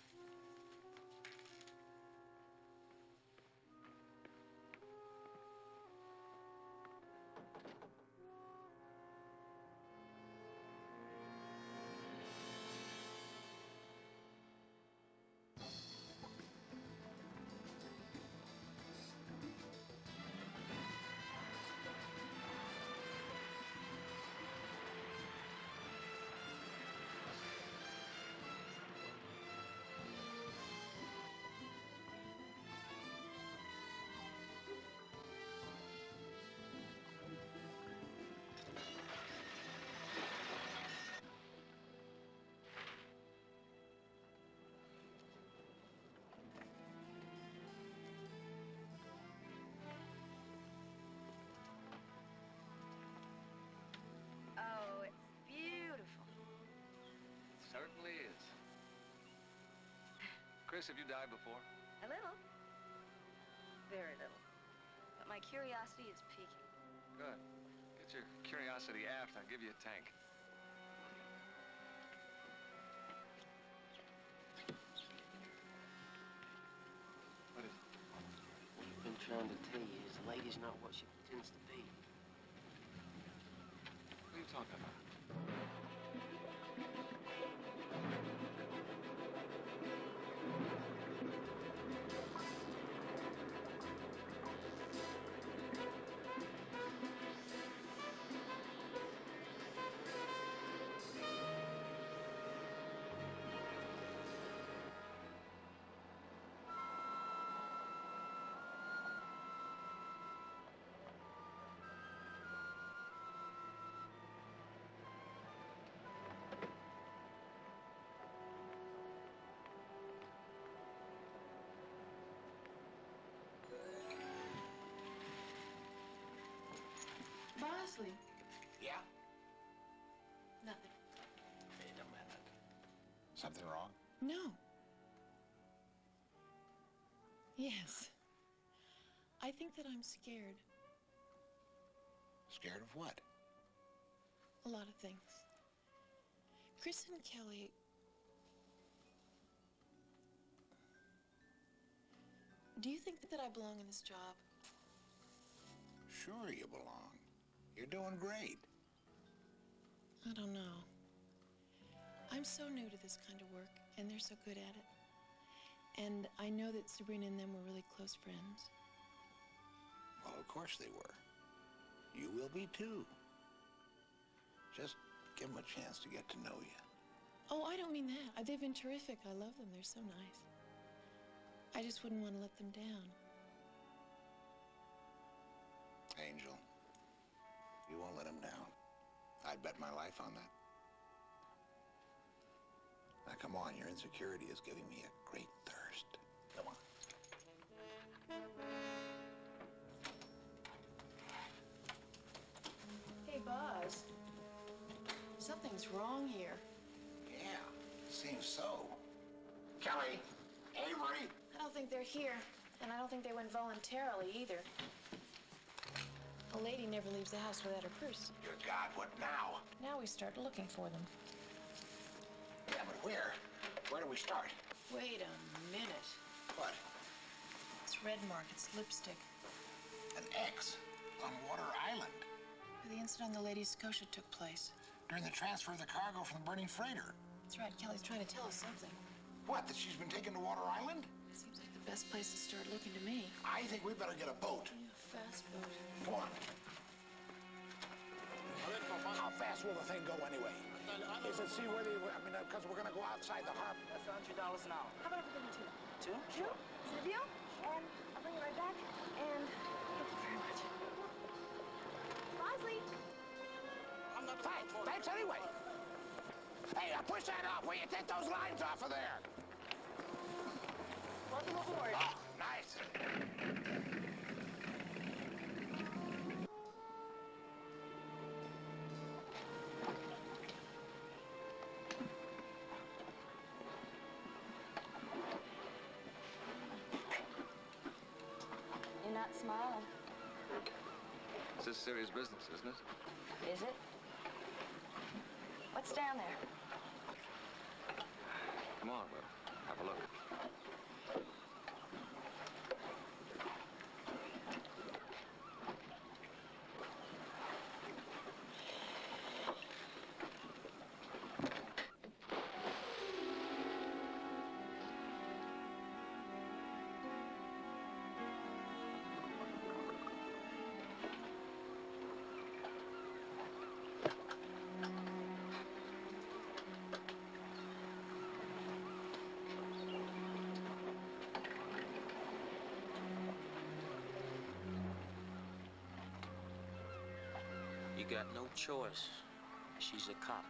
Oh, it's beautiful. Certainly is. Chris, have you died before? A little. Very little. But my curiosity is peaking. Good. Get your curiosity aft. I'll give you a tank. What is it? What I've been trying to tell you is the lady's not what she pretends to be. What are you talking about? Bosley. Yeah? Nothing. Wait a minute. Something wrong? No. Yes. I think that I'm scared. Scared of what? A lot of things. Chris and Kelly... Do you think that I belong in this job? Sure you belong. You're doing great. I don't know. I'm so new to this kind of work, and they're so good at it. And I know that Sabrina and them were really close friends. Well, of course they were. You will be too. Just give them a chance to get to know you. Oh, I don't mean that. They've been terrific. I love them. They're so nice. I just wouldn't want to let them down. Angel, you won't let him down. I'd bet my life on that. Now, come on, your insecurity is giving me a great thirst. Come on. Hey, Buzz. Something's wrong here. Yeah, seems so. Kelly! Avery! I don't think they're here, and I don't think they went voluntarily either. A lady never leaves the house without her purse. Good God, what now? Now we start looking for them. Yeah, but where? Where do we start? Wait a minute. What? It's red mark. It's lipstick. An X on Water Island. The incident on the Lady Scotia took place. During the transfer of the cargo from the burning freighter. That's right. Kelly's trying to tell us something. What, that she's been taken to Water Island? Seems like the best place to start looking to me. I think we better get a boat. Yeah, fast boat. Come on. How fast will the thing go anyway? Is it seaworthy? I mean, because we're going to go outside the harbor. That's $100 an hour. How about if we give you two? Two? Two? Is it a deal? And I'll bring it right back. And thank you very much. Bosley! I'm not Thanks anyway. Hey, push that off. Will you take those lines off of there? Welcome aboard. Oh, nice. You're not smiling, This is serious business, isn't it? is it? What's down there? Come on, we'll have a look. You got no choice. She's a cop.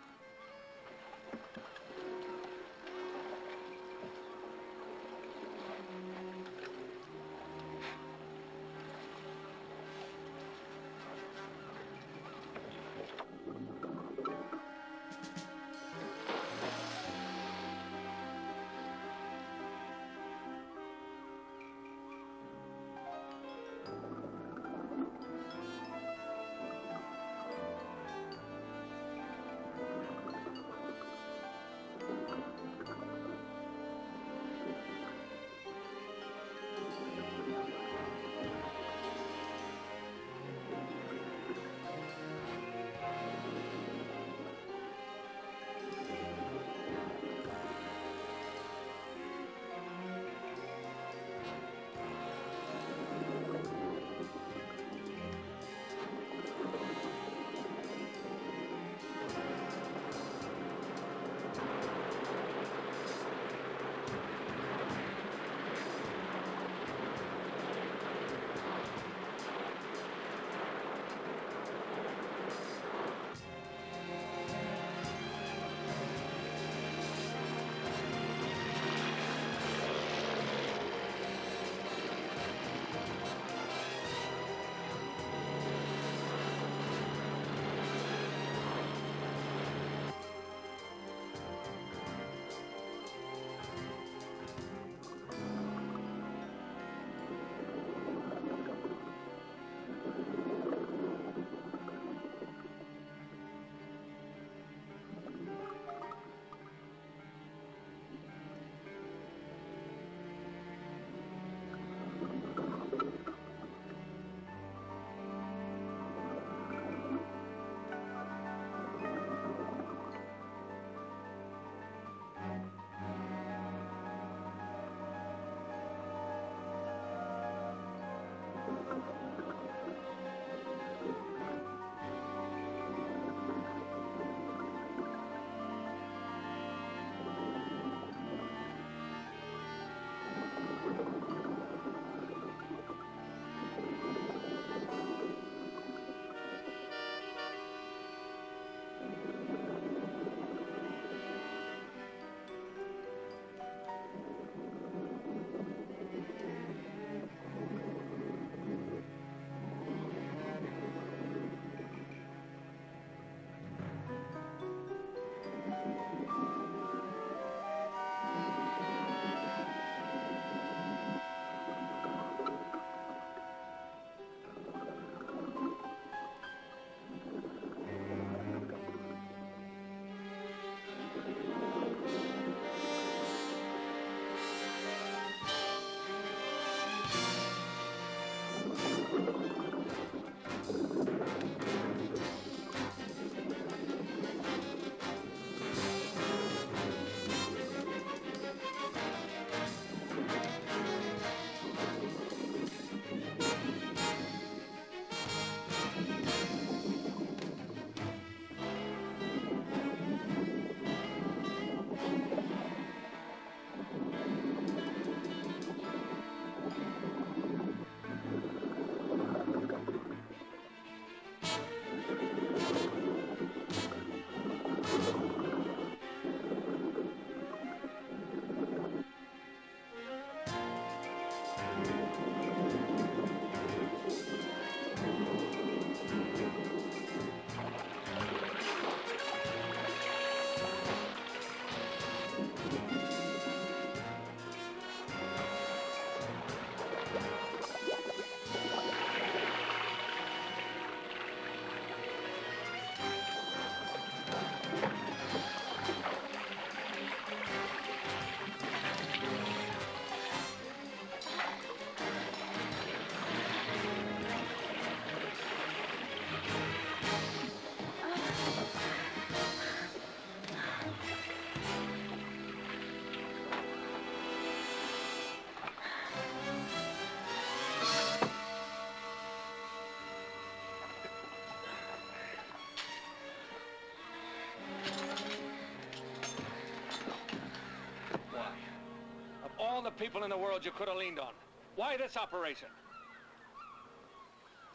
All the people in the world you could have leaned on. Why this operation?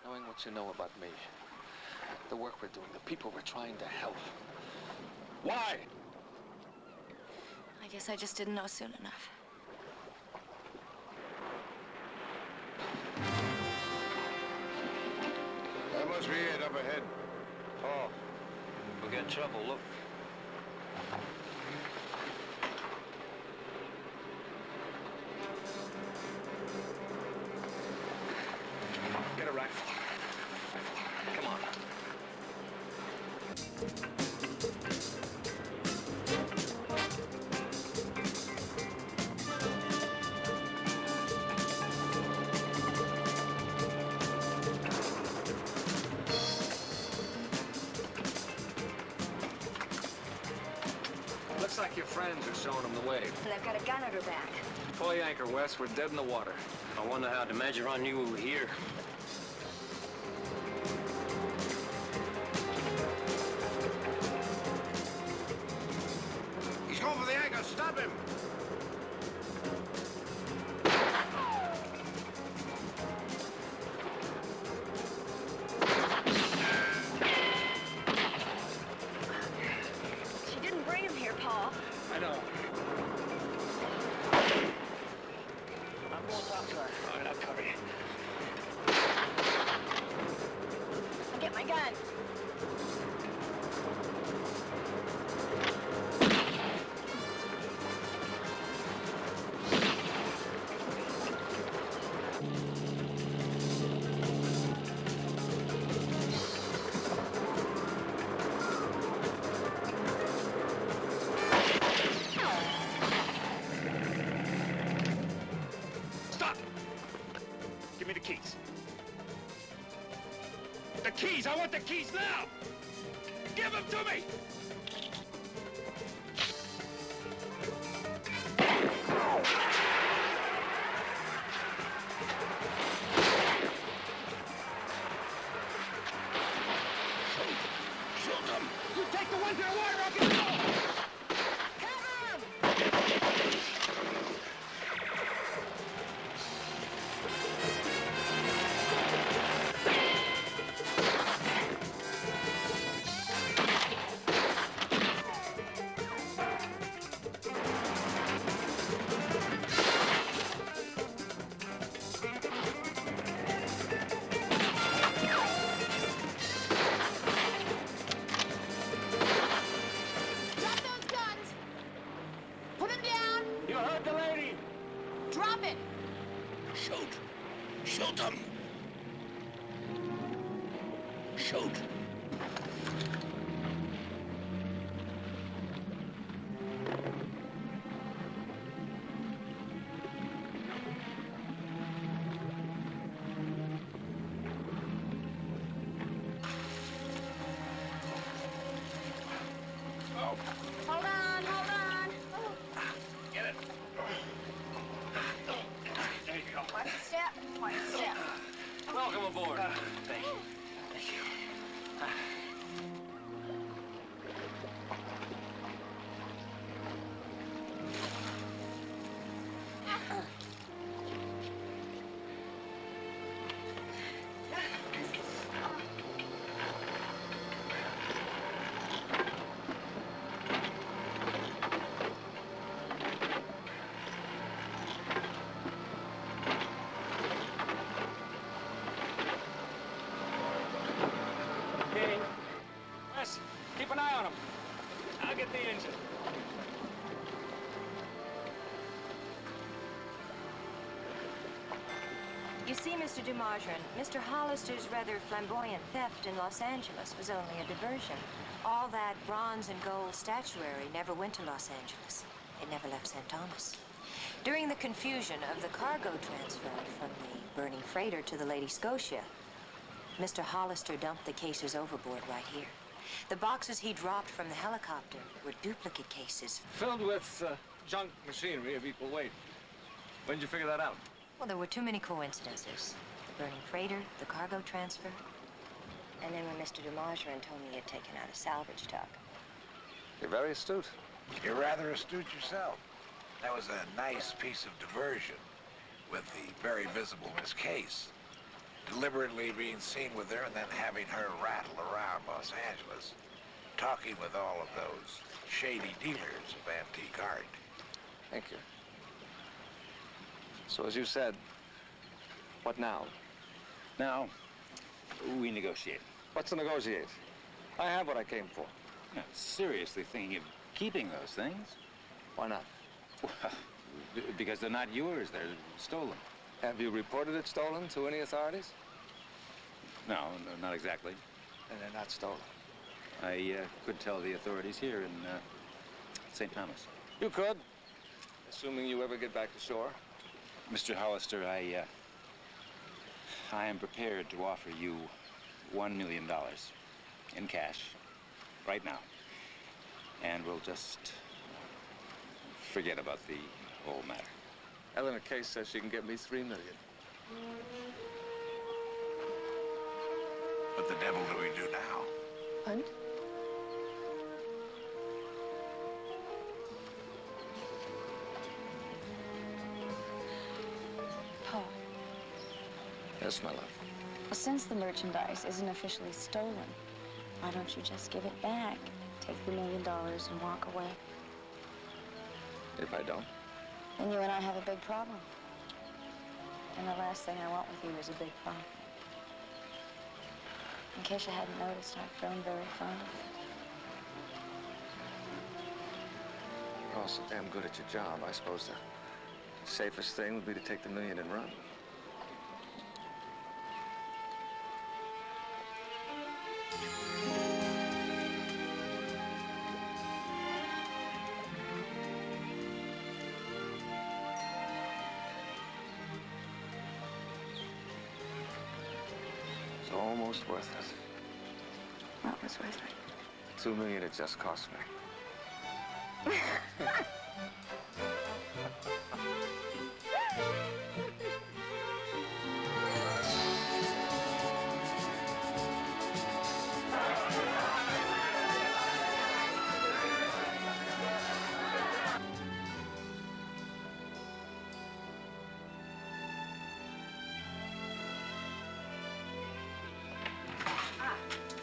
Knowing what you know about me, the work we're doing, the people we're trying to help. Why? I guess I just didn't know soon enough. That must be it, up ahead. Oh, we'll get in trouble, look. Get a rifle. Come on. Looks like your friends are showing them the way. And they've got a gun at her back. Pull the anchor, Wes. We're dead in the water. I wonder how the Majoran knew we were here. He's going for the anchor. Stop him. She didn't bring him here, Paul. I know. I'm going to talk to her. All right, I'll cover you. I'll get my gun. Stop! Give me the keys. The keys! I want the keys now! Give them to me! Shoot him. You take the one to the water, I'll get it. Drop those guns! Put them down! You heard the lady! Drop it! Shoot. Shoot him. Shoot. Hold on, hold on. Get it. There you go. One step, one step. Welcome aboard. Thank you. Thank you. King. Wes, keep an eye on him. I'll get the engine. You see, Mr. Dumargeron, Mr. Hollister's rather flamboyant theft in Los Angeles was only a diversion. All that bronze and gold statuary never went to Los Angeles. It never left St. Thomas. During the confusion of the cargo transfer from the burning freighter to the Lady Scotia, Mr. Hollister dumped the cases overboard right here. The boxes he dropped from the helicopter were duplicate cases. Filled with junk machinery of equal weight. When did you figure that out? Well, there were too many coincidences. The burning freighter, the cargo transfer, and then when Mr. Dumargeron told me he had taken out a salvage tug. You're very astute. You're rather astute yourself. That was a nice piece of diversion with the very visible Miss Case. Deliberately being seen with her and then having her rattle around Los Angeles, talking with all of those shady dealers of antique art. Thank you. So as you said, what now? Now, we negotiate. What's to negotiate? I have what I came for. You're not seriously thinking of keeping those things? Why not? Well, because they're not yours. They're stolen. Have you reported it stolen to any authorities? No, not exactly. And they're not stolen. I could tell the authorities here in St. Thomas. You could, assuming you ever get back to shore. Mr. Hollister, I am prepared to offer you $1 million in cash right now. And we'll just forget about the whole matter. Eleanor Case says she can get me $3 million. What the devil do we do now? Hunt? Paul, Yes, my love. well, since the merchandise isn't officially stolen, why don't you just give it back? Take the $1 million and walk away. If I don't? Then you and I have a big problem. And the last thing I want with you is a big problem. In case you hadn't noticed, I've grown very fond of it. You're all so damn good at your job. I suppose the safest thing would be to take the $1 million and run. It's almost worth it. What was worth it? $2 million it just cost me.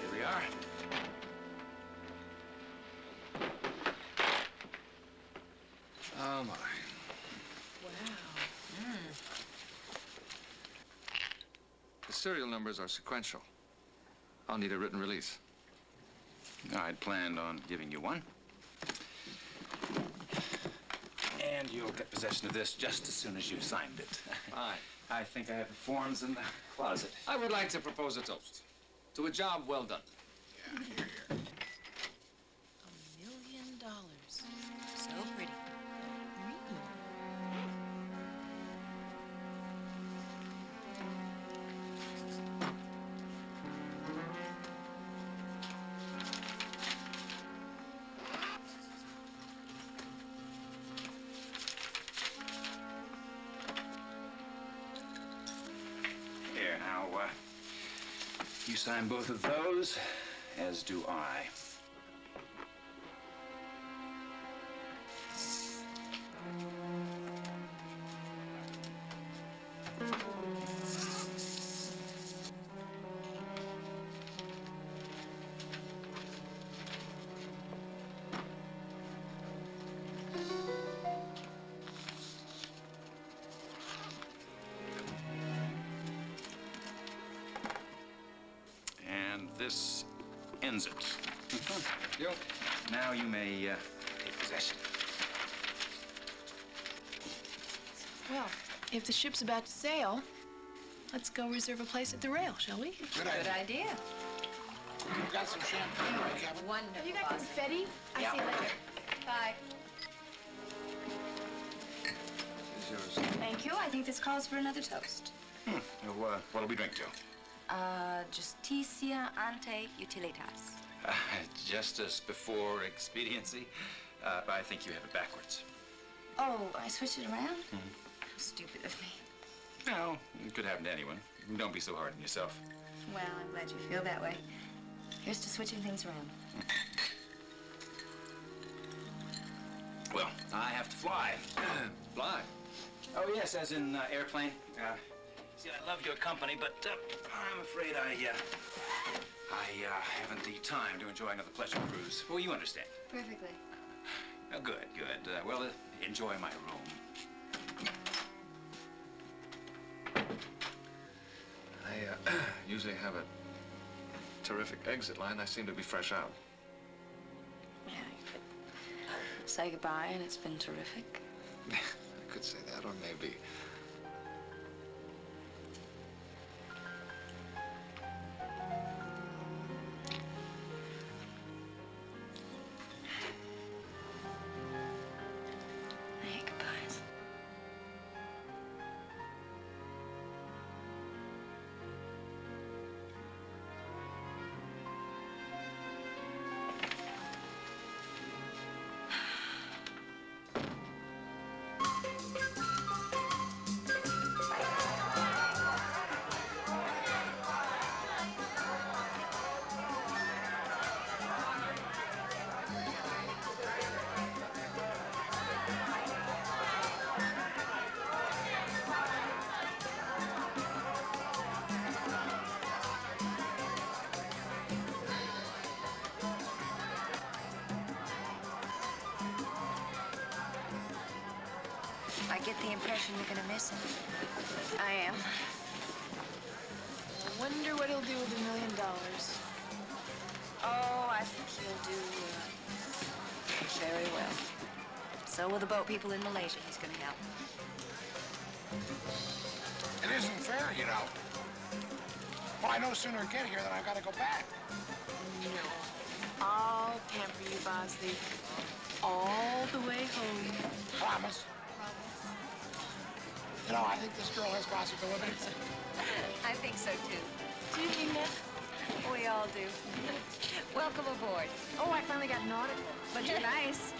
Here we are. Oh, my. The serial numbers are sequential. I'll need a written release. I'd planned on giving you one. And you'll get possession of this just as soon as you signed it. Aye. I think I have the forms in the closet. I would like to propose a toast to a job well done. Yeah, here, here. $1 million. So pretty. Here, now, you sign both of those, as do I. And this ends it. You? Now you may take possession. Well, if the ship's about to sail, Let's go reserve a place at the rail, shall we? Good idea. We've got some champagne, right, Captain? Wonderful. Have you got confetti? I'll Yeah. see you later. Bye. Here's yours. Thank you. I think this calls for another toast. What'll we drink to? Justitia ante utilitas. Justice before expediency? I think you have it backwards. Oh, I switched it around? How stupid of me. No, it could happen to anyone. Don't be so hard on yourself. Well, I'm glad you feel that way. Here's to switching things around. Well, I have to fly. Fly? Oh, yes, as in airplane. See, I love your company, but I'm afraid I haven't the time to enjoy another pleasure cruise. Well, you understand. Perfectly. Oh, good, good. Well, enjoy my room. I usually have a terrific exit line. I seem to be fresh out. Yeah, you could say goodbye, and it's been terrific. I could say that, or maybe... I hate goodbyes. I get the impression you're gonna miss him. I am. I wonder what he'll do with $1 million. Oh, I think he'll do very well. So will the boat people in Malaysia he's gonna help. It isn't fair, you know. Well, I no sooner get here than I've got to go back. No. I'll pamper you, Bosley. All the way home. Promise. You know, I think this girl has possibilities. I think so, too. Do you think that? We all do. Welcome aboard. Oh, I finally got an article. But you're nice.